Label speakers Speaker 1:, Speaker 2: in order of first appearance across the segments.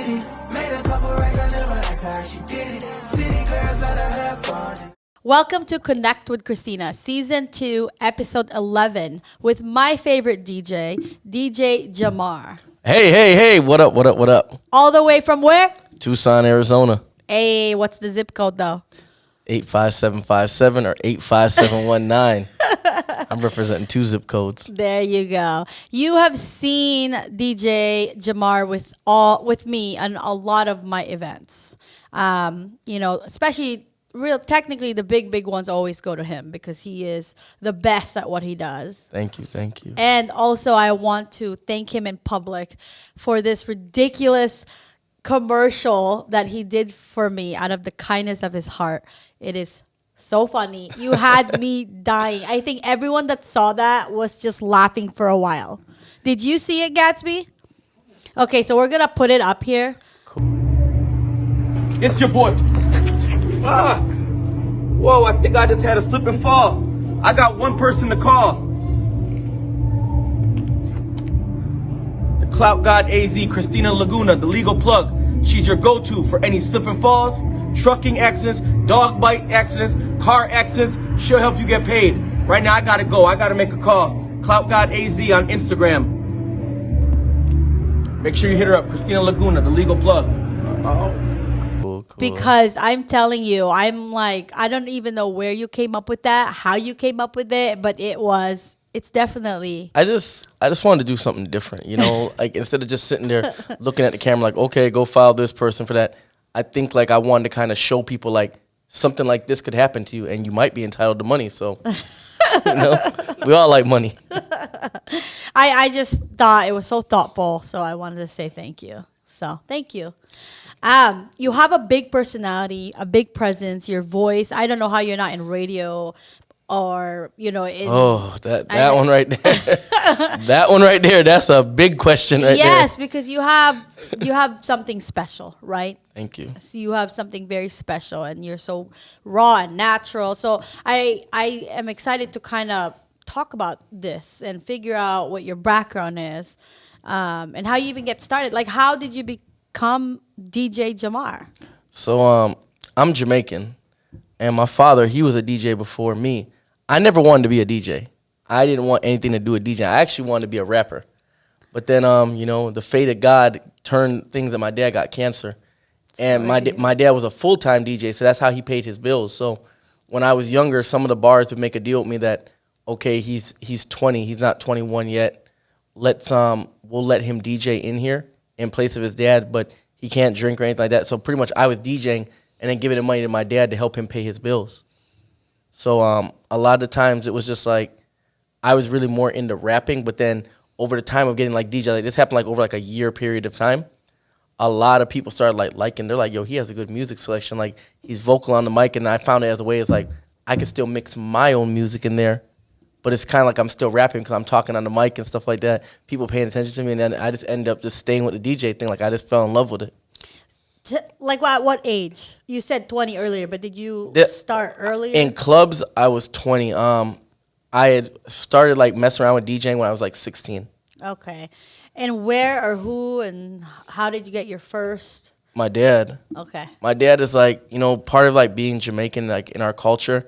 Speaker 1: it. Made a couple racks, I never asked how she did it. City girls out of have fun.
Speaker 2: Welcome to Connect with Christina, Season 2, Episode 11, with my favorite DJ, DJ Jahmar.
Speaker 3: Hey, what up?
Speaker 2: All the way from where?
Speaker 3: Tucson, Arizona.
Speaker 2: Hey, what's the zip code though?
Speaker 3: 85757 or 85719. I'm representing 2 zip codes.
Speaker 2: There you go. You have seen DJ Jahmar with me on a lot of my events. Especially technically the big ones always go to him because he is the best at what he does.
Speaker 3: Thank you.
Speaker 2: And also I want to thank him in public for this ridiculous commercial that he did for me out of the kindness of his heart. It is so funny. You had me dying. I think everyone that saw that was just laughing for a while. Did you see it, Gatsby? Okay, so we're going to put it up here.
Speaker 3: Cool.
Speaker 4: It's your boy. Whoa, I think I just had a slip and fall. I got one person to call. The Clout God AZ, Christina Laguna, the legal plug. She's your go-to for any slip and falls, trucking accidents, dog bite accidents, car accidents. She'll help you get paid. Right now, I gotta go. I gotta make a call. Clout God AZ on Instagram. Make sure you hit her up. Christina Laguna, the legal plug.
Speaker 3: Cool.
Speaker 2: Because I'm telling you, I'm like, I don't even know where you came up with that, how you came up with it, but it's definitely.
Speaker 3: I just wanted to do something different, like instead of just sitting there looking at the camera like, okay, go file this person for that. I think like I wanted to kind of show people like something like this could happen to you and you might be entitled to money. So, we all like money.
Speaker 2: I just thought it was so thoughtful. So I wanted to say thank you. So thank you. You have a big personality, a big presence, your voice. I don't know how you're not in radio or,
Speaker 3: that one right there. That one right there, that's a big question right there.
Speaker 2: Yes, because you have something special, right?
Speaker 3: Thank you.
Speaker 2: So you have something very special and you're so raw and natural. So I am excited to kind of talk about this and figure out what your background is and how you even get started. Like, how did you become DJ Jahmar?
Speaker 3: So I'm Jamaican, and my father, he was a DJ before me. I never wanted to be a DJ. I didn't want anything to do with DJ. I actually wanted to be a rapper. But then, the fate of God turned things that my dad got cancer. And my dad was a full-time DJ, so that's how he paid his bills. So when I was younger, some of the bars would make a deal with me that, okay, he's 20, he's not 21 yet. We'll let him DJ in here in place of his dad, but he can't drink or anything like that. So pretty much I was DJing and then giving the money to my dad to help him pay his bills. So a lot of the times it was just like I was really more into rapping, but then over the time of getting like DJ, like this happened like over like a year period of time. A lot of people started liking. They're like, yo, he has a good music selection. Like he's vocal on the mic, and I found it as a way. It's like I could still mix my own music in there, but it's kind of like I'm still rapping because I'm talking on the mic and stuff like that. People paying attention to me, and then I just ended up just staying with the DJ thing. Like I just fell in love with it.
Speaker 2: Like what age? You said 20 earlier, but did you start earlier?
Speaker 3: In clubs, I was 20. I had started like messing around with DJing when I was like 16.
Speaker 2: Okay. And where or who and how did you get your first?
Speaker 3: My dad.
Speaker 2: Okay.
Speaker 3: My dad is like, part of like being Jamaican, like in our culture,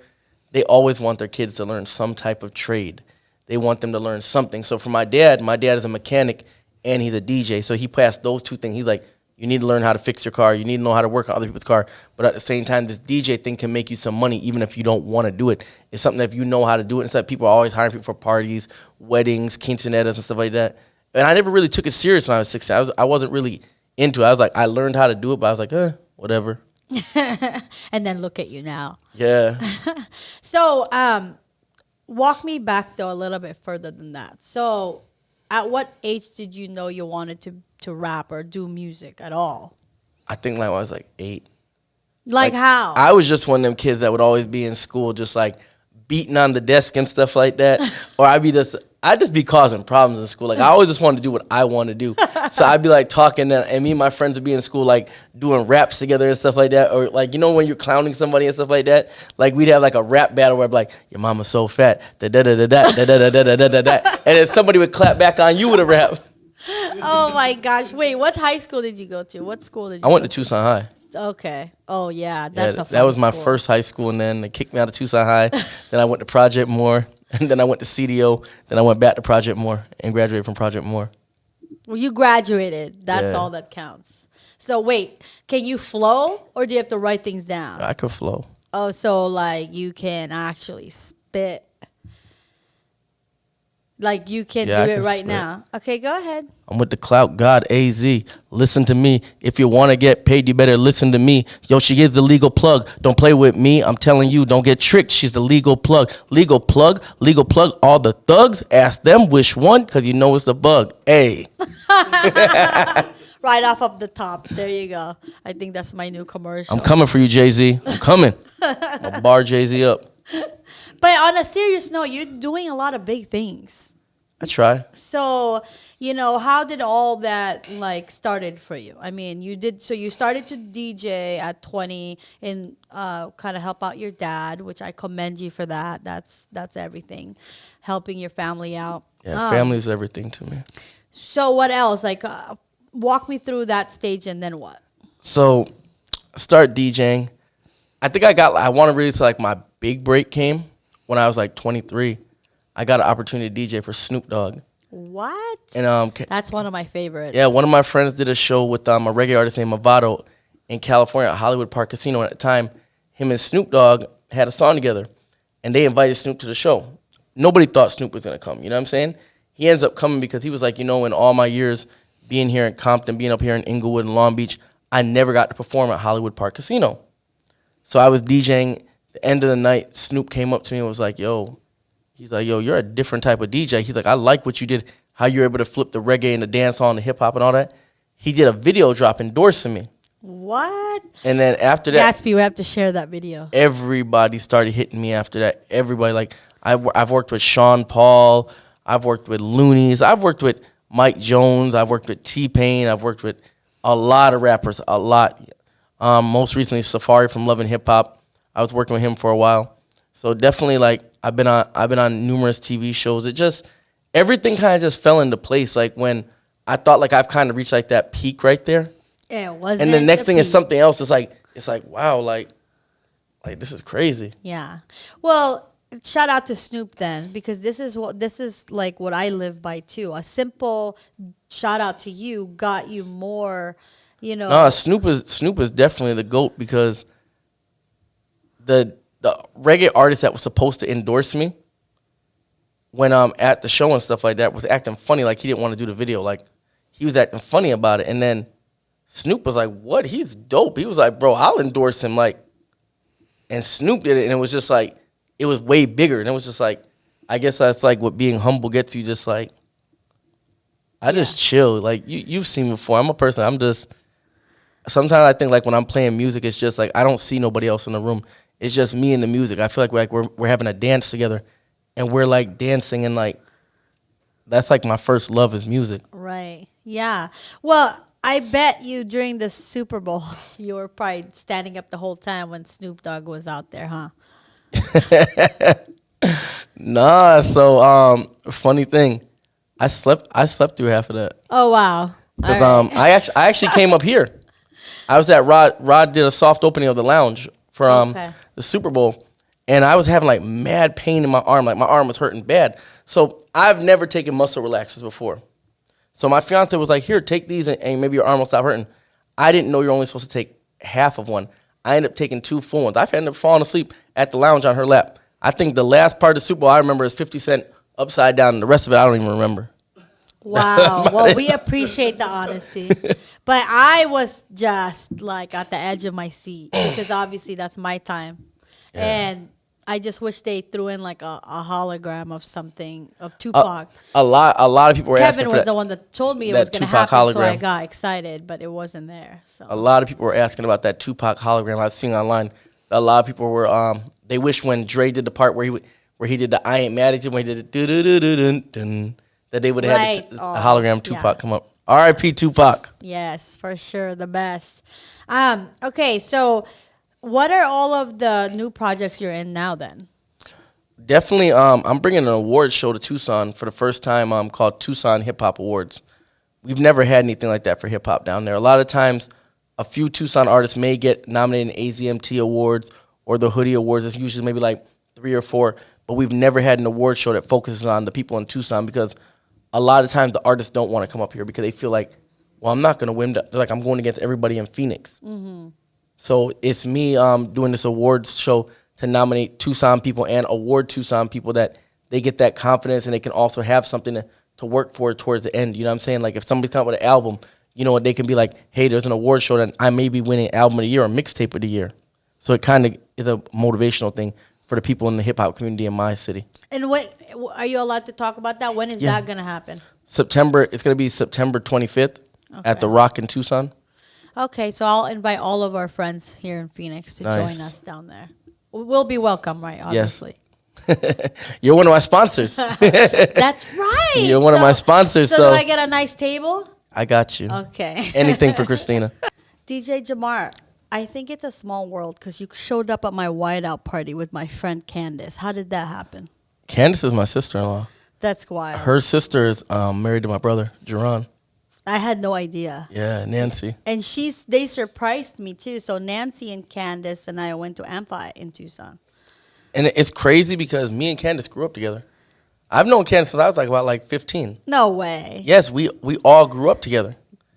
Speaker 3: they always want their kids to learn some type of trade. They want them to learn something. So for my dad is a mechanic and he's a DJ. So he passed those two things. He's like, you need to learn how to fix your car. You need to know how to work on other people's car. But at the same time, this DJ thing can make you some money even if you don't want to do it. It's something that if you know how to do it. Instead, people are always hiring people for parties, weddings, quinceañeras, and stuff like that. And I never really took it serious when I was 16. I wasn't really into it. I was like, I learned how to do it, but I was like, whatever.
Speaker 2: And then look at you now.
Speaker 3: Yeah.
Speaker 2: So walk me back, though, a little bit further than that. So at what age did you know you wanted to rap or do music at all?
Speaker 3: I think like when I was like 8.
Speaker 2: Like how?
Speaker 3: I was just one of them kids that would always be in school just like beating on the desk and stuff like that. Or I'd just be causing problems in school. Like I always just wanted to do what I want to do. So I'd be like talking and me and my friends would be in school like doing raps together and stuff like that. Or like, when you're clowning somebody and stuff like that, like we'd have like a rap battle where I'd be like, your mama's so fat, da da da da da da da da da da da. And then somebody would clap back on you with a rap.
Speaker 2: Oh my gosh! Wait, what high school did you go to? What school did you?
Speaker 3: I went
Speaker 2: go
Speaker 3: to Tucson High.
Speaker 2: Okay. Oh yeah,
Speaker 3: Yeah,
Speaker 2: that's a fun
Speaker 3: that was my
Speaker 2: school.
Speaker 3: first high school, and then they kicked me out of Tucson High. Then I went to Project Moore, and then I went to CDO. Then I went back to Project Moore and graduated from Project Moore.
Speaker 2: Well, you graduated. That's
Speaker 3: Yeah.
Speaker 2: all that counts. So wait, can you flow or do you have to write things down?
Speaker 3: I could flow.
Speaker 2: Oh, so like you can actually spit. Like you can
Speaker 3: Yeah, I
Speaker 2: do it
Speaker 3: can
Speaker 2: right
Speaker 3: spit.
Speaker 2: now. Okay, go ahead.
Speaker 3: I'm with the Clout God AZ. Listen to me. If you want to get paid, you better listen to me. Yo, she is the legal plug. Don't play with me. I'm telling you, don't get tricked. She's the legal plug. Legal plug. Legal plug. All the thugs, ask them which one, because you know it's a bug. Hey.
Speaker 2: Right off of the top. There you go. I think that's my new commercial.
Speaker 3: I'm coming for you, Jay-Z. I'm coming. I'll bar Jay-Z up.
Speaker 2: But on a serious note, you're doing a lot of big things.
Speaker 3: I try.
Speaker 2: So, how did all that like started for you? I mean, you started to DJ at 20 and kind of help out your dad, which I commend you for that. That's everything. Helping your family out.
Speaker 3: Yeah, family is everything to me.
Speaker 2: So what else? Like walk me through that stage and then what?
Speaker 3: So, start DJing. I think I want to really say like my big break came when I was like 23. I got an opportunity to DJ for Snoop Dogg.
Speaker 2: What?
Speaker 3: And
Speaker 2: That's one of my favorites.
Speaker 3: yeah, one of my friends did a show with a reggae artist named Movado in California at Hollywood Park Casino. At the time, him and Snoop Dogg had a song together, and they invited Snoop to the show. Nobody thought Snoop was gonna come. You know what I'm saying? He ends up coming because he was like, in all my years being here in Compton, being up here in Inglewood and Long Beach, I never got to perform at Hollywood Park Casino. So I was DJing. The end of the night, Snoop came up to me and was like, he's like, you're a different type of DJ. He's like, I like what you did, how you were able to flip the reggae and the dancehall and the hip hop and all that. He did a video drop endorsing me.
Speaker 2: What?
Speaker 3: And then after that,
Speaker 2: Gatsby, we have to share that video.
Speaker 3: everybody started hitting me after that. Everybody, like, I've worked with Sean Paul. I've worked with Loonies. I've worked with Mike Jones. I've worked with T-Pain. I've worked with a lot of rappers, a lot. Most recently, Safari from Love and Hip Hop. I was working with him for a while. So definitely, like, I've been on numerous TV shows. It just, everything kind of just fell into place. Like, when I thought, like, I've kind of reached, like, that peak right there.
Speaker 2: Yeah, it wasn't.
Speaker 3: And the next thing is
Speaker 2: peak.
Speaker 3: something else. It's like, wow, like this is crazy.
Speaker 2: Yeah. Well, shout out to Snoop then, because this is like what I live by too. A simple shout out to you got you more,
Speaker 3: No, Snoop is definitely the GOAT, because the reggae artist that was supposed to endorse me when at the show and stuff like that was acting funny, like he didn't want to do the video, like he was acting funny about it. And then Snoop was like, what? He's dope. He was like, bro, I'll endorse him. Like, and Snoop did it, and it was just like, it was way bigger. And it was just like, I guess that's like what being humble gets you. Just like, I just chill. Like, you've seen me before. I'm a person. Sometimes I think like when I'm playing music, it's just like I don't see nobody else in the room. It's just me and the music. I feel like we're having a dance together, and we're like dancing, and like that's like my first love is music.
Speaker 2: Right. Yeah. Well, I bet you during the Super Bowl you were probably standing up the whole time when Snoop Dogg was out there, huh?
Speaker 3: Nah. So funny thing, I slept through half of that.
Speaker 2: Oh wow.
Speaker 3: Because
Speaker 2: All right.
Speaker 3: I actually came up here. I was at Rod did a soft opening of the lounge for
Speaker 2: Okay.
Speaker 3: the Super Bowl, and I was having like mad pain in my arm. Like my arm was hurting bad. So I've never taken muscle relaxers before. So my fiance was like, here, take these and maybe your arm will stop hurting. I didn't know you're only supposed to take half of one. I ended up taking 2 full ones. I've ended up falling asleep at the lounge on her lap. I think the last part of the Super Bowl I remember is 50 Cent upside down, and the rest of it I don't even remember.
Speaker 2: Wow. Well, we appreciate the honesty. But I was just like at the edge of my seat because obviously that's my time.
Speaker 3: Yeah.
Speaker 2: And I just wish they threw in like a hologram of something of Tupac.
Speaker 3: A lot of people were asking
Speaker 2: Kevin
Speaker 3: for
Speaker 2: was
Speaker 3: that.
Speaker 2: the one that told me it
Speaker 3: that
Speaker 2: was going to
Speaker 3: Tupac
Speaker 2: happen, so I
Speaker 3: hologram.
Speaker 2: got excited, but it wasn't there. So
Speaker 3: A lot of people were asking about that Tupac hologram I've seen online. A lot of people were they wish when Dre did the part where he did the I Ain't Mad at You, when he did the do that they would have
Speaker 2: Right.
Speaker 3: had the
Speaker 2: Oh,
Speaker 3: hologram of Tupac
Speaker 2: yeah.
Speaker 3: come up. R.I.P. Tupac.
Speaker 2: yes, for sure, the best. Okay, so what are all of the new projects you're in now then?
Speaker 3: Definitely, I'm bringing an awards show to Tucson for the first time, called Tucson Hip Hop Awards. we've never had anything like that for hip hop down there. A lot of times, a few Tucson artists may get nominated in AZMT awards or the Hoodie Awards. It's usually maybe like 3 or 4, but we've never had an award show that focuses on the people in Tucson because a lot of times the artists don't want to come up here because they feel like, well, I'm not going to win. They're like, I'm going against everybody in Phoenix. So it's me doing this awards show to nominate Tucson people and award Tucson people that they get that confidence and they can also have something to work for towards the end. You know what I'm saying? Like if somebody's coming up with an album, you know what, they can be like, hey, there's an award show that I may be winning album of the year or mixtape of the year. So it kind of is a motivational thing for the people in the hip hop community in my city.
Speaker 2: And what are you allowed to talk about that? When is that going to happen?
Speaker 3: It's going to be September 25th at the Rock in Tucson.
Speaker 2: Okay, so I'll invite all of our friends here in Phoenix to join us down there. We'll be welcome, right? Obviously.
Speaker 3: Yes. You're one of my sponsors.
Speaker 2: That's right.
Speaker 3: You're one of my sponsors.
Speaker 2: So do I get a nice table?
Speaker 3: I got you.
Speaker 2: Okay.
Speaker 3: Anything for Christina.
Speaker 2: DJ Jahmar, I think it's a small world because you showed up at my whiteout party with my friend Candace. How did that happen?
Speaker 3: Candace is my sister-in-law.
Speaker 2: That's wild.
Speaker 3: Her sister is married to my brother, Jerron.
Speaker 2: I had no idea.
Speaker 3: Yeah, Nancy.
Speaker 2: And they surprised me too. So Nancy and Candace and I went to Amphi in Tucson.
Speaker 3: And it's crazy because me and Candace grew up together. I've known Candace since I was about 15.
Speaker 2: No way.
Speaker 3: Yes, we all grew up together.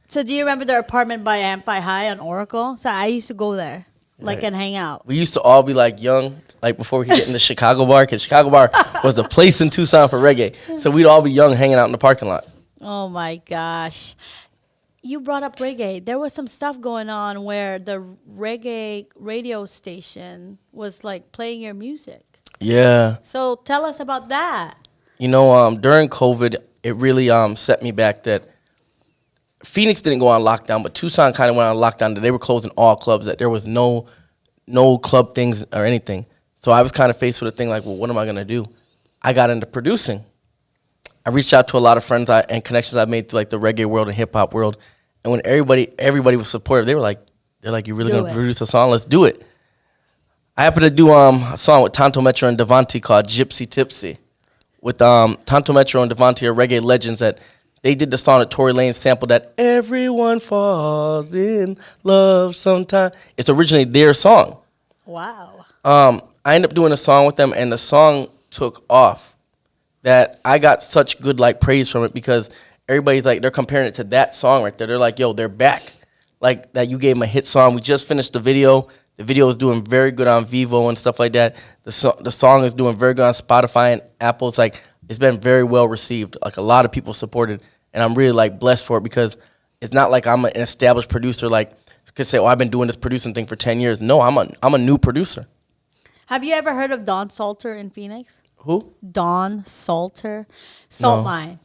Speaker 2: So do you remember their apartment by Amphi High on Oracle? So I used to go there, and hang out.
Speaker 3: We used to all be young, before we could get in the Chicago bar, because Chicago bar was the place in Tucson for reggae. So we'd all be young, hanging out in the parking lot.
Speaker 2: Oh my gosh. You brought up reggae. There was some stuff going on where the reggae radio station was playing your music.
Speaker 3: Yeah.
Speaker 2: So tell us about that.
Speaker 3: You know, during COVID, it really set me back that Phoenix didn't go on lockdown, but Tucson kind of went on lockdown. That they were closing all clubs, that there was no club things or anything. So I was kind of faced with a thing well, what am I going to do? I got into producing. I reached out to a lot of friends and connections I made to the reggae world and hip hop world. And when everybody was supportive, they were you're really going to produce a song? Let's do it. I happened to do a song with Tonto Metro and Devontae called Gypsy Tipsy. With Tonto Metro and Devontae are reggae legends that they did the song that Tory Lanez sampled that everyone falls in love sometime. It's originally their song.
Speaker 2: Wow.
Speaker 3: I ended up doing a song with them, and the song took off. That I got such good praise from it because everybody's they're comparing it to that song right there. They're like, yo, they're back. That you gave them a hit song. We just finished the video. The video is doing very good on Vivo and stuff like that. The song is doing very good on Spotify and Apple. It's been very well received. A lot of people supported, and I'm really blessed for it because it's not like I'm an established producer. Could say, oh, I've been doing this producing thing for 10 years. No, I'm a new producer.
Speaker 2: Have you ever heard of Don Salter in Phoenix?
Speaker 3: Who?
Speaker 2: Don Salter. Salt Mine.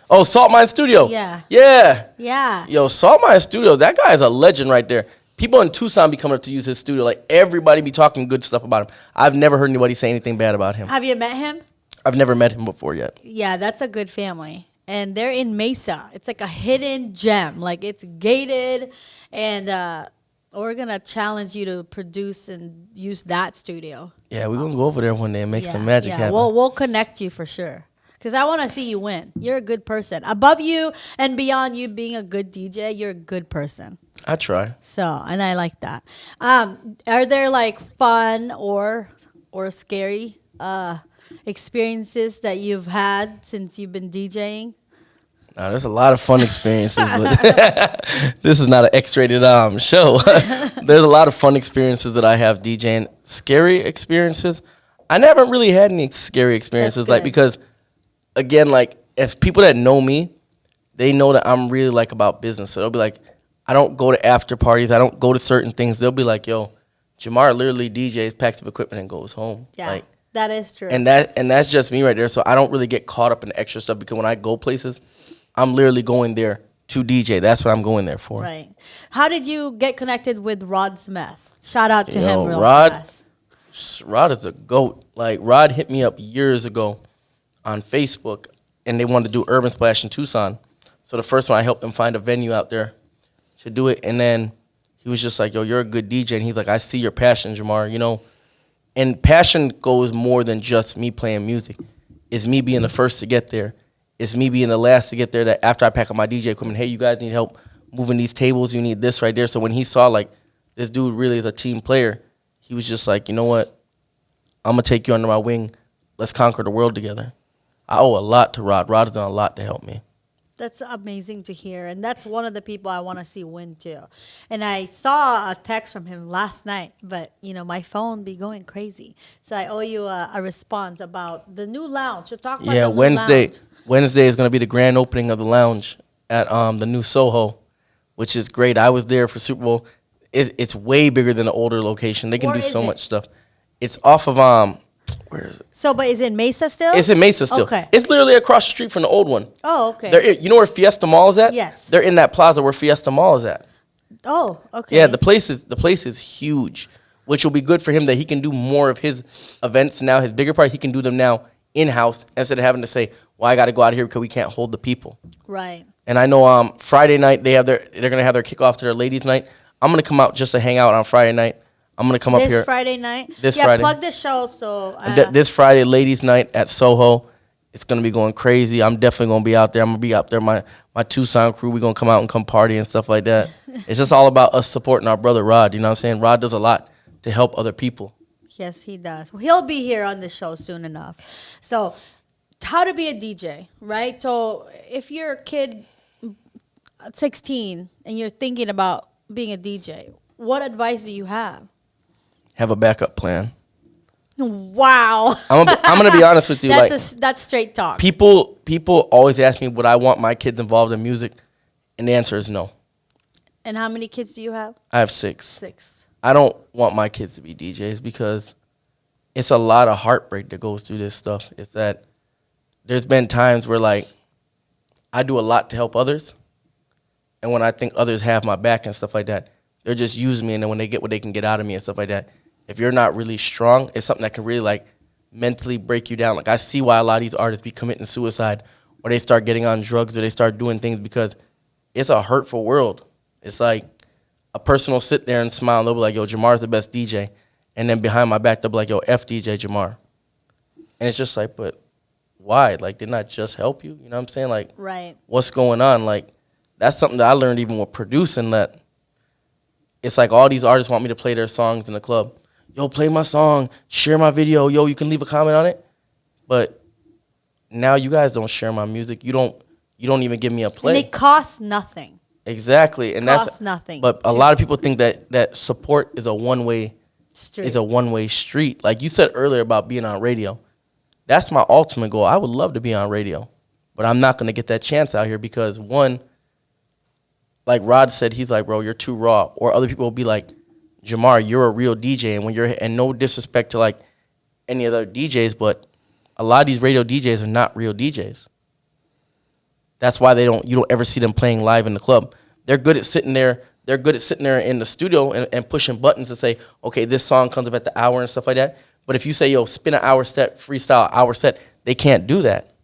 Speaker 3: Oh, Salt Mine Studio.
Speaker 2: Yeah.
Speaker 3: Yeah.
Speaker 2: Yeah.
Speaker 3: Yo, Salt Mine Studio, that guy is a legend right there. People in Tucson be coming up to use his studio. Everybody be talking good stuff about him. I've never heard anybody say anything bad about him.
Speaker 2: Have you met him?
Speaker 3: I've never met him before yet.
Speaker 2: Yeah, that's a good family. And they're in Mesa. It's a hidden gem. It's gated. And we're going to challenge you to produce and use that studio.
Speaker 3: Yeah, we're going to go over there one day and make some magic happen.
Speaker 2: We'll connect you for sure. Because I want to see you win. You're a good person. Above you and beyond you being a good DJ, you're a good person.
Speaker 3: I try.
Speaker 2: So, and I like that. Are there fun or scary experiences that you've had since you've been DJing?
Speaker 3: There's a lot of fun experiences, but this is not an X-rated show. There's a lot of fun experiences that I have DJing. Scary experiences? I never really had any scary experiences, because, again, if people that know me, they know that I'm really about business. So they'll be I don't go to after parties. I don't go to certain things. They'll be yo, Jahmar literally DJs, packs up equipment, and goes home.
Speaker 2: Yeah, that is true.
Speaker 3: And that's just me right there. So I don't really get caught up in the extra stuff because when I go places, I'm literally going there to DJ. That's what I'm going there for.
Speaker 2: Right. How did you get connected with Rod Smith? Shout out to him real
Speaker 3: Rod,
Speaker 2: fast.
Speaker 3: Rod is a GOAT. Rod hit me up years ago on Facebook, and they wanted to do Urban Splash in Tucson. So the first one, I helped them find a venue out there to do it. And then he was just yo, you're a good DJ. And he's I see your passion, Jahmar, And passion goes more than just me playing music. It's me being the first to get there. it's me being the last to get there. That after I pack up my DJ equipment, hey, you guys need help moving these tables. You need this right there. So when he saw like this dude really is a team player, he was just like, you know what? I'm gonna take you under my wing. Let's conquer the world together. I owe a lot to Rod. Rod has done a lot to help me.
Speaker 2: That's amazing to hear. And that's one of the people I want to see win too. And I saw a text from him last night, but my phone be going crazy. So I owe you a response about the new lounge. So talk about the new lounge.
Speaker 3: Wednesday is going to be the grand opening of the lounge at the new Soho, which is great. I was there for Super Bowl. It's way bigger than the older location. They can do so much stuff. It's off of where is it?
Speaker 2: So, but is it Mesa still?
Speaker 3: It's in Mesa still.
Speaker 2: Okay.
Speaker 3: It's literally across the street from the old one.
Speaker 2: Oh, okay.
Speaker 3: You know where Fiesta Mall is at?
Speaker 2: Yes.
Speaker 3: They're in that plaza where Fiesta Mall is at.
Speaker 2: Oh, okay.
Speaker 3: Yeah, the place is huge, which will be good for him that he can do more of his events now. His bigger part, he can do them now in-house instead of having to say, well, I got to go out here because we can't hold the people.
Speaker 2: Right.
Speaker 3: And I know Friday night they're going to have their kickoff to their ladies' night. I'm going to come out just to hang out on Friday night. I'm going to come up here.
Speaker 2: This Friday night?
Speaker 3: This Friday.
Speaker 2: Plug the show. So
Speaker 3: this Friday, ladies' night at Soho. It's going to be going crazy. I'm definitely going to be out there. I'm going to be out there. My Tucson crew, we're going to come out and come party and stuff like that. It's just all about us supporting our brother Rod. You know what I'm saying? Rod does a lot to help other people.
Speaker 2: Yes, he does. Well, he'll be here on the show soon enough. So how to be a DJ, right? So if you're a kid at 16 and you're thinking about being a DJ, what advice do you have?
Speaker 3: Have a backup plan.
Speaker 2: Wow.
Speaker 3: I'm gonna be honest with you.
Speaker 2: That's straight talk.
Speaker 3: People always ask me, would I want my kids involved in music? And the answer is no.
Speaker 2: And how many kids do you have?
Speaker 3: I have 6.
Speaker 2: 6.
Speaker 3: I don't want my kids to be DJs because it's a lot of heartbreak that goes through this stuff. It's that there's been times where like I do a lot to help others, and when I think others have my back and stuff like that, they're just using me, and then when they get what they can get out of me and stuff like that, if you're not really strong, it's something that can really like mentally break you down. Like I see why a lot of these artists be committing suicide, or they start getting on drugs, or they start doing things because it's a hurtful world. It's like a person will sit there and smile, and they'll be like, yo, Jahmar's the best DJ. And then behind my back, they'll be like, yo, F DJ Jahmar. And it's just like, but why? Like, didn't I just help you? You know what I'm saying? Like,
Speaker 2: right.
Speaker 3: What's going on? Like, that's something that I learned even with producing, that it's like all these artists want me to play their songs in the club. Yo, play my song, share my video. Yo, you can leave a comment on it. But now you guys don't share my music. You don't even give me a play.
Speaker 2: And it costs nothing.
Speaker 3: Exactly. And
Speaker 2: costs nothing.
Speaker 3: But a lot of people think that support is a one-way
Speaker 2: street.
Speaker 3: Is a one-way street. Like you said earlier about being on radio. That's my ultimate goal. I would love to be on radio. But I'm not going to get that chance out here because, one, like Rod said, he's like, bro, you're too raw. Or other people will be like, Jahmar, you're a real DJ. And no disrespect to like any other DJs, but a lot of these radio DJs are not real DJs. That's why you don't ever see them playing live in the club. They're good at sitting there. They're good at sitting there in the studio and pushing buttons to say, okay, this song comes up at the hour and stuff like that. But if you say, yo, spin an hour set, freestyle hour set, they can't do that.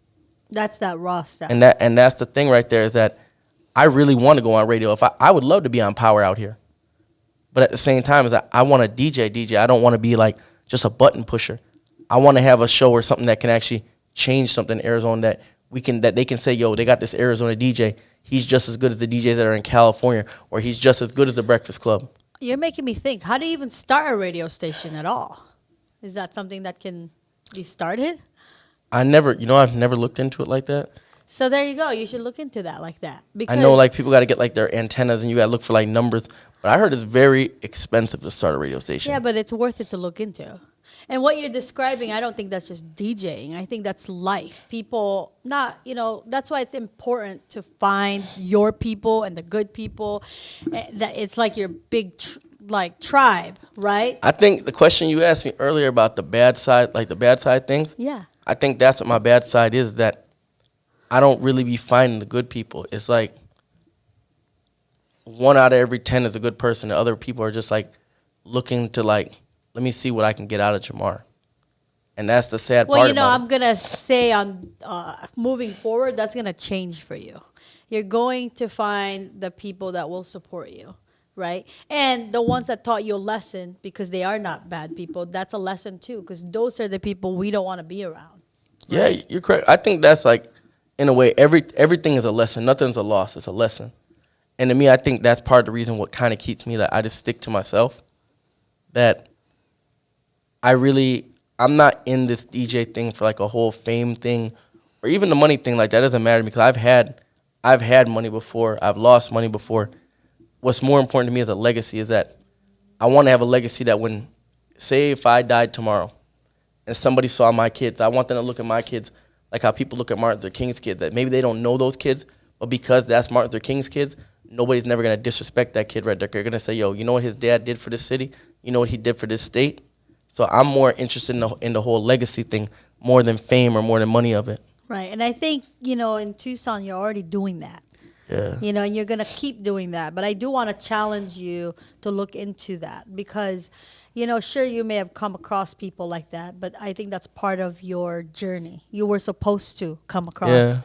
Speaker 2: That's that raw stuff.
Speaker 3: And that's the thing right there is that I really want to go on radio. If I would love to be on Power out here. But at the same time, is that I want to DJ. I don't want to be like just a button pusher. I want to have a show or something that can actually change something in Arizona that they can say, yo, they got this Arizona DJ. He's just as good as the DJs that are in California, or he's just as good as the Breakfast Club.
Speaker 2: You're making me think. How do you even start a radio station at all? Is that something that can be started?
Speaker 3: I've never looked into it like that.
Speaker 2: So there you go. You should look into that like that. Because
Speaker 3: I know like people got to get like their antennas and you got to look for like numbers. But I heard it's very expensive to start a radio station.
Speaker 2: Yeah, but it's worth it to look into. And what you're describing, I don't think that's just DJing. I think that's life. People that's why it's important to find your people and the good people. That it's like your big tribe, right?
Speaker 3: I think the question you asked me earlier about the bad side things.
Speaker 2: Yeah.
Speaker 3: I think that's what my bad side is, that I don't really be finding the good people. It's like 1 out of every 10 is a good person. The other people are just like looking to like, let me see what I can get out of Jahmar. And that's the sad part about it.
Speaker 2: I'm going to say on moving forward, that's going to change for you. You're going to find the people that will support you, right? And the ones that taught you a lesson, because they are not bad people, that's a lesson too, because those are the people we don't want to be around.
Speaker 3: Yeah, you're correct. I think that's like, in a way, everything is a lesson. Nothing's a loss. It's a lesson. And to me, I think that's part of the reason what kind of keeps me, that I just stick to myself. That I'm not in this DJ thing for like a whole fame thing or even the money thing. Like, that doesn't matter to me, because I've had money before. I've lost money before. What's more important to me as a legacy is that I want to have a legacy that when, say if I died tomorrow and somebody saw my kids, I want them to look at my kids like how people look at Martin Luther King's kids, that maybe they don't know those kids, but because that's Martin Luther King's kids, nobody's never going to disrespect that kid right there. They're going to say, yo, you know what his dad did for this city? You know what he did for this state? So I'm more interested in the whole legacy thing more than fame or more than money of it.
Speaker 2: Right. And I think, in Tucson, you're already doing that.
Speaker 3: Yeah.
Speaker 2: And you're going to keep doing that. But I do want to challenge you to look into that because, sure, you may have come across people like that, but I think that's part of your journey. You were supposed to come across.
Speaker 3: Yeah.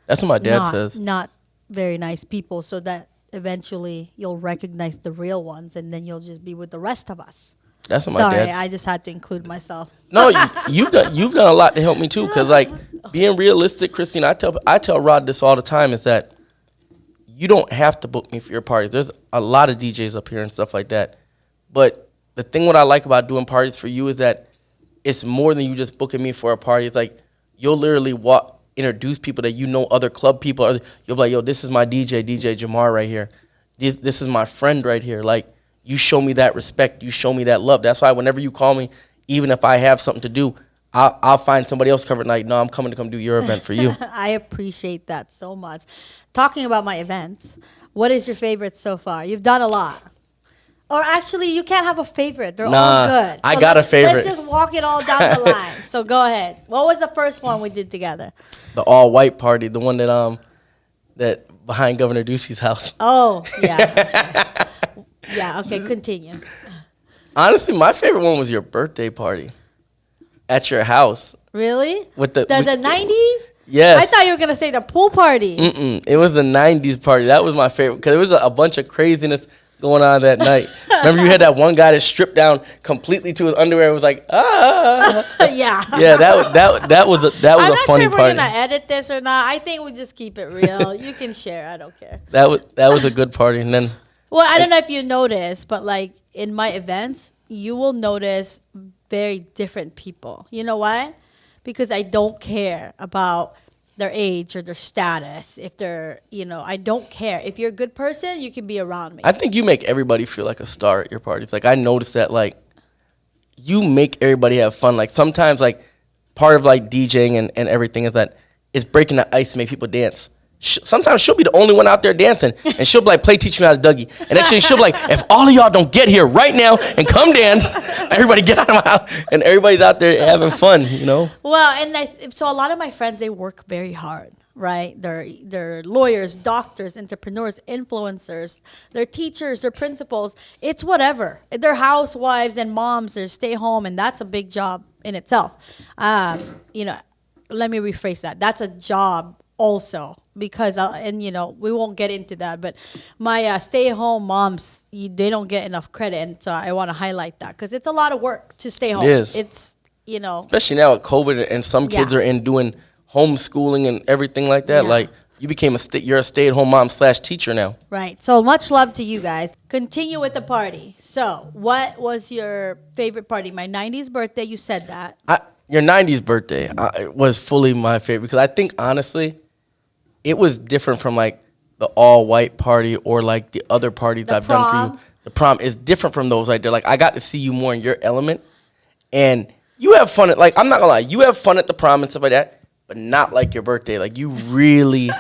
Speaker 3: That's what my dad says.
Speaker 2: Not very nice people, so that eventually you'll recognize the real ones, and then you'll just be with the rest of us.
Speaker 3: That's what my dad says.
Speaker 2: Sorry, I just had to include myself.
Speaker 3: No, you've done a lot to help me too, because like being realistic, Christina, I tell Rod this all the time, is that you don't have to book me for your parties. There's a lot of DJs up here and stuff like that. But the thing what I like about doing parties for you is that it's more than you just booking me for a party. It's like you'll literally introduce people that other club people. You'll be like, yo, this is my DJ Jahmar right here. This is my friend right here. Like, you show me that respect. You show me that love. That's why whenever you call me, even if I have something to do, I'll find somebody else covered. Like, no, I'm coming to come do your event for you.
Speaker 2: I appreciate that so much. Talking about my events, what is your favorite so far? You've done a lot. Or actually, you can't have a favorite. They're all good.
Speaker 3: I got a favorite.
Speaker 2: Let's just walk it all down the line. So go ahead. What was the first one we did together?
Speaker 3: The all-white party, the one that behind Governor Ducey's house.
Speaker 2: Oh, yeah. Yeah, okay, continue.
Speaker 3: Honestly, my favorite one was your birthday party at your house.
Speaker 2: Really?
Speaker 3: With the
Speaker 2: 90s?
Speaker 3: Yes.
Speaker 2: I thought you were going to say the pool party.
Speaker 3: It was the 90s party. That was my favorite because there was a bunch of craziness going on that night. Remember you had that one guy that stripped down completely to his underwear and was like, ah.
Speaker 2: Yeah.
Speaker 3: Yeah, that was a funny party.
Speaker 2: I'm not sure if we're going to edit this or not. I think we'll just keep it real. You can share. I don't care.
Speaker 3: That was a good party. And then...
Speaker 2: Well, I don't know if you noticed, but like in my events, you will notice very different people. You know why? Because I don't care about their age or their status. If they're, I don't care. If you're a good person, you can be around me.
Speaker 3: I think you make everybody feel like a star at your parties. Like, I noticed that, like, you make everybody have fun. Like, sometimes, like, part of, like, DJing and everything is that it's breaking the ice to make people dance. Sometimes she'll be the only one out there dancing, and she'll be like, play Teach Me How to Dougie. And actually she'll be like, if all of y'all don't get here right now and come dance, everybody get out of my house. And everybody's out there having fun,
Speaker 2: Well, and so a lot of my friends, they work very hard, right? They're lawyers, doctors, entrepreneurs, influencers. They're teachers, they're principals. It's whatever. They're housewives and moms. They stay home, and that's a big job in itself. Let me rephrase that. That's a job also, because we won't get into that, but my stay-at-home moms, they don't get enough credit, and so I want to highlight that because it's a lot of work to stay home.
Speaker 3: It is.
Speaker 2: It's
Speaker 3: especially now with COVID, and some kids are doing homeschooling and everything like that.
Speaker 2: Yeah.
Speaker 3: Like, you became you're a stay-at-home mom / teacher now.
Speaker 2: Right. So much love to you guys. Continue with the party. So what was your favorite party? My 90s birthday. You said that.
Speaker 3: Your 90s birthday was fully my favorite because I think honestly, it was different from like the all-white party or like the other parties I've done for you. The prom is different from those right there. Like, I got to see you more in your element, and you have fun at, like, I'm not gonna lie, you have fun at the prom and stuff like that, but not like your birthday. Like, you really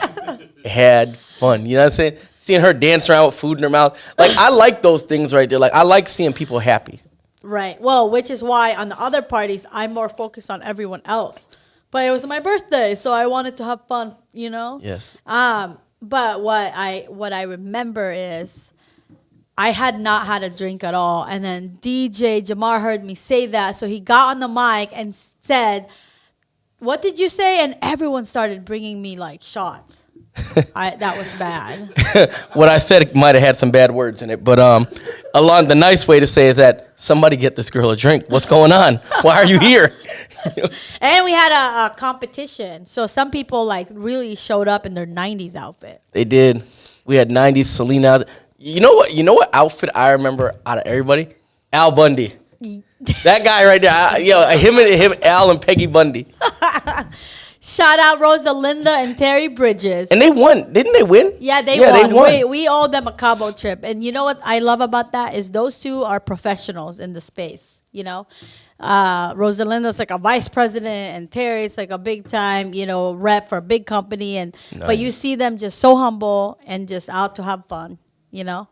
Speaker 3: had fun. You know what I'm saying? Seeing her dance around with food in her mouth. Like, I like those things right there. Like, I like seeing people happy.
Speaker 2: Right. Well, which is why on the other parties, I'm more focused on everyone else. But it was my birthday, so I wanted to have fun,
Speaker 3: Yes.
Speaker 2: But what I remember is I had not had a drink at all. And then DJ Jahmar heard me say that. So he got on the mic and said, what did you say? And everyone started bringing me like shots. That was bad.
Speaker 3: What I said might have had some bad words in it, but along the nice way to say is that somebody get this girl a drink. What's going on? Why are you here?
Speaker 2: And we had a competition. So some people like really showed up in their 90s outfit.
Speaker 3: They did. We had 90s Selena. You know what? You know what outfit I remember out of everybody? Al Bundy. That guy right there. Him, Al, and Peggy Bundy.
Speaker 2: Shout out Rosalinda and Terry Bridges.
Speaker 3: And they won. Didn't they win?
Speaker 2: Yeah, they
Speaker 3: They
Speaker 2: won.
Speaker 3: won.
Speaker 2: We owe them a Cabo trip. And you know what I love about that is those two are professionals in the space, you know? Rosalinda's like a vice president and Terry's like a big time, rep for a big company. But you see them just so humble and just out to have fun,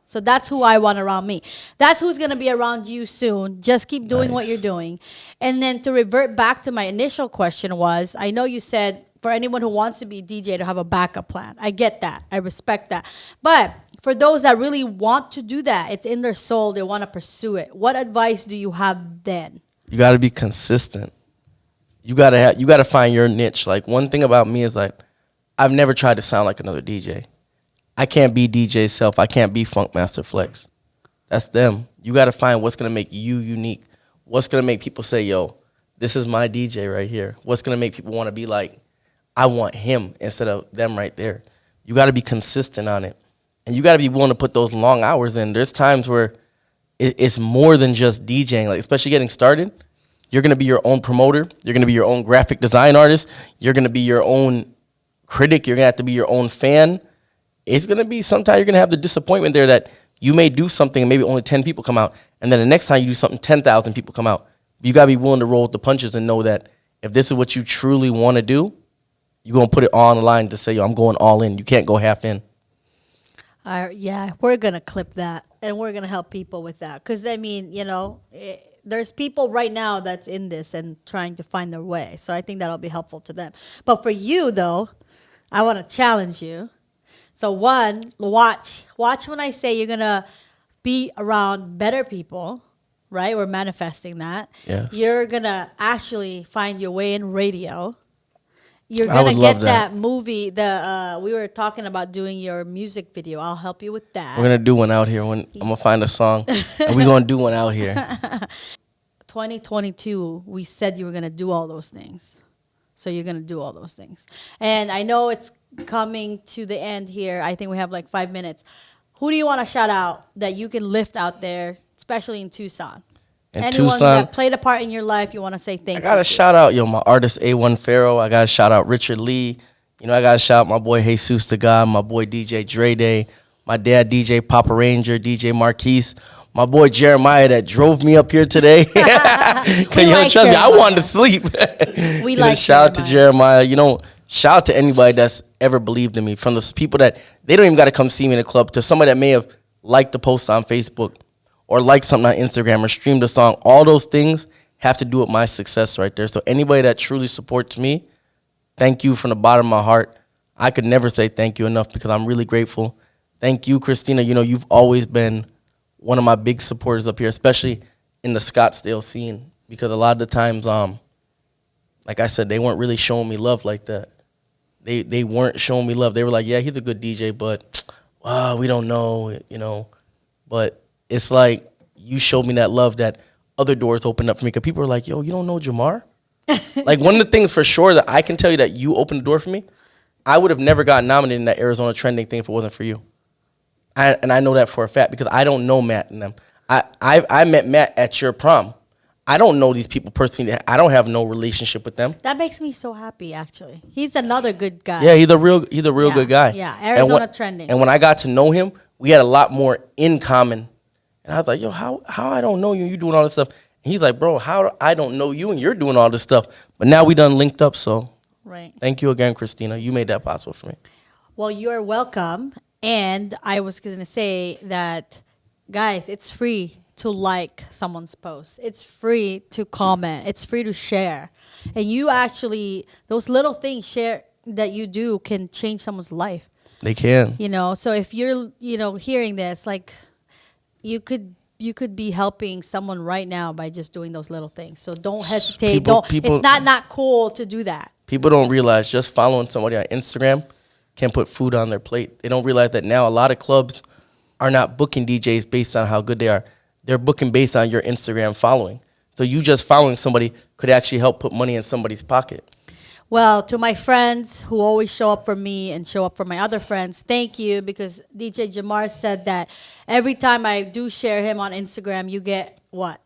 Speaker 2: So that's who I want around me. That's who's going to be around you soon. Just keep doing what you're doing. And then to revert back to my initial question was, I know you said for anyone who wants to be a DJ to have a backup plan. I get that. I respect that. But for those that really want to do that, it's in their soul, they want to pursue it. What advice do you have then?
Speaker 3: You got to be consistent. You got to find your niche. Like, one thing about me is, like, I've never tried to sound like another DJ. I can't be DJ Self. I can't be Funkmaster Flex. That's them. You got to find what's going to make you unique. What's going to make people say, yo, this is my DJ right here. What's going to make people want to be like, I want him instead of them right there. You got to be consistent on it. And you got to be willing to put those long hours in. There's times where it's more than just DJing, like especially getting started. You're going to be your own promoter. You're going to be your own graphic design artist. You're going to be your own critic. You're going to have to be your own fan. It's going to be sometimes you're going to have the disappointment there that you may do something and maybe only 10 people come out. And then the next time you do something, 10,000 people come out. You got to be willing to roll with the punches and know that if this is what you truly want to do, you're going to put it all on the line to say, yo, I'm going all in. You can't go half in.
Speaker 2: Yeah, we're going to clip that, and we're going to help people with that. Because, I mean, there's people right now that's in this and trying to find their way. So I think that'll be helpful to them. But for you, though, I want to challenge you. So one, watch when I say you're going to be around better people, right? We're manifesting that.
Speaker 3: Yes.
Speaker 2: You're going to actually find your way in radio. You're going to get that movie. We were talking about doing your music video. I'll help you with that.
Speaker 3: We're going to do one out here. I'm going to find a song, and we're going to do one out here.
Speaker 2: 2022, we said you were going to do all those things. So you're going to do all those things. And I know it's coming to the end here. I think we have like 5 minutes. Who do you want to shout out that you can lift out there, especially in Tucson? Anyone that played a part in your life, you want to say thank you.
Speaker 3: I got to shout out, my artist A1 Pharaoh. I got to shout out Richard Lee. I got to shout out my boy Jesus the God, my boy DJ Dre Day, my dad DJ Papa Ranger, DJ Marquise, my boy Jeremiah that drove me up here today. Trust me, I wanted to sleep. Shout out to Jeremiah. Shout out to anybody that's ever believed in me, from the people that they don't even got to come see me in the club, to somebody that may have liked the post on Facebook or liked something on Instagram or streamed a song. All those things have to do with my success right there. So anybody that truly supports me, thank you from the bottom of my heart. I could never say thank you enough because I'm really grateful. Thank you, Christina. You've always been one of my big supporters up here, especially in the Scottsdale scene, because a lot of the times, like I said, they weren't really showing me love like that. They weren't showing me love. They were like, yeah, he's a good DJ, but we don't know, But it's like you showed me that love, that other doors opened up for me, because people were like, yo, you don't know Jahmar? Like, one of the things for sure that I can tell you that you opened the door for me, I would have never gotten nominated in that Arizona trending thing if it wasn't for you. And I know that for a fact because I don't know Matt and them. I met Matt at your prom. I don't know these people personally. I don't have no relationship with them.
Speaker 2: That makes me so happy, actually. He's another good guy.
Speaker 3: Yeah, he's a real good guy.
Speaker 2: Yeah, Arizona trending.
Speaker 3: And when I got to know him, we had a lot more in common. And I was like, yo, how I don't know you? You doing all this stuff? And he's like, bro, how I don't know you and you're doing all this stuff? But now we done linked up, so
Speaker 2: right.
Speaker 3: Thank you again, Christina. You made that possible for me.
Speaker 2: Well, you're welcome. And I was going to say that, guys, it's free to like someone's post. It's free to comment. It's free to share. And you actually, those little things share that you do can change someone's life.
Speaker 3: They can.
Speaker 2: So if you're, hearing this, like, you could be helping someone right now by just doing those little things. So don't hesitate. It's not cool to do that.
Speaker 3: People don't realize just following somebody on Instagram can put food on their plate. They don't realize that now a lot of clubs are not booking DJs based on how good they are. They're booking based on your Instagram following. So you just following somebody could actually help put money in somebody's pocket.
Speaker 2: Well, to my friends who always show up for me and show up for my other friends, thank you, because DJ Jahmar said that every time I do share him on Instagram, you get what?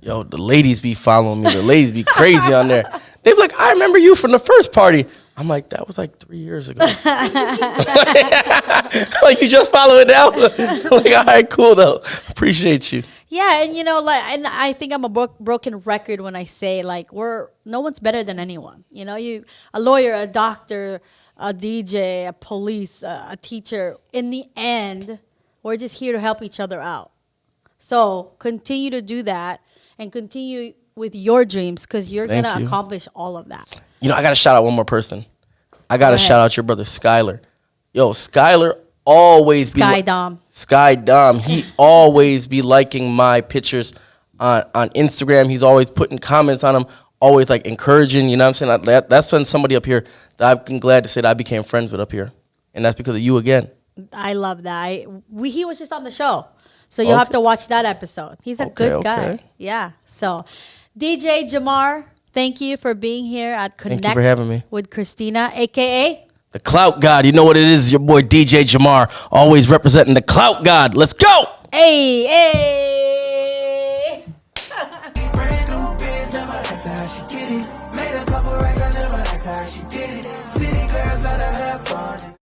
Speaker 3: Yo, the ladies be following me. The ladies be crazy on there. They be like, I remember you from the first party. I'm like, that was like 3 years ago. Like, you just follow it now? Like, all right, cool, though. Appreciate you.
Speaker 2: Yeah, and and I think I'm a broken record when I say no one's better than anyone. A lawyer, a doctor, a DJ, a police, a teacher. In the end, we're just here to help each other out. So continue to do that and continue with your dreams, because you're going to accomplish all of that.
Speaker 3: I got to shout out one more person. I got to shout out your brother, Skyler. Yo, Skyler always be Sky Dom. He always be liking my pictures on Instagram. He's always putting comments on them, always like encouraging. You know what I'm saying? That's when somebody up here that I'm glad to say that I became friends with up here, and that's because of you again.
Speaker 2: I love that. He was just on the show, so you'll have to watch that episode. He's a good guy. Yeah. So, DJ Jahmar, thank you for being here at Connect.
Speaker 3: Thank you for having me
Speaker 2: with Christina, aka
Speaker 3: the Clout God. You know what it is? Your boy DJ Jahmar, always representing the Clout God. Let's go.
Speaker 2: Hey.
Speaker 1: Brand new biz, never asked her how she get it. Made a couple racks, I never asked her how she did it. City girls out to have fun.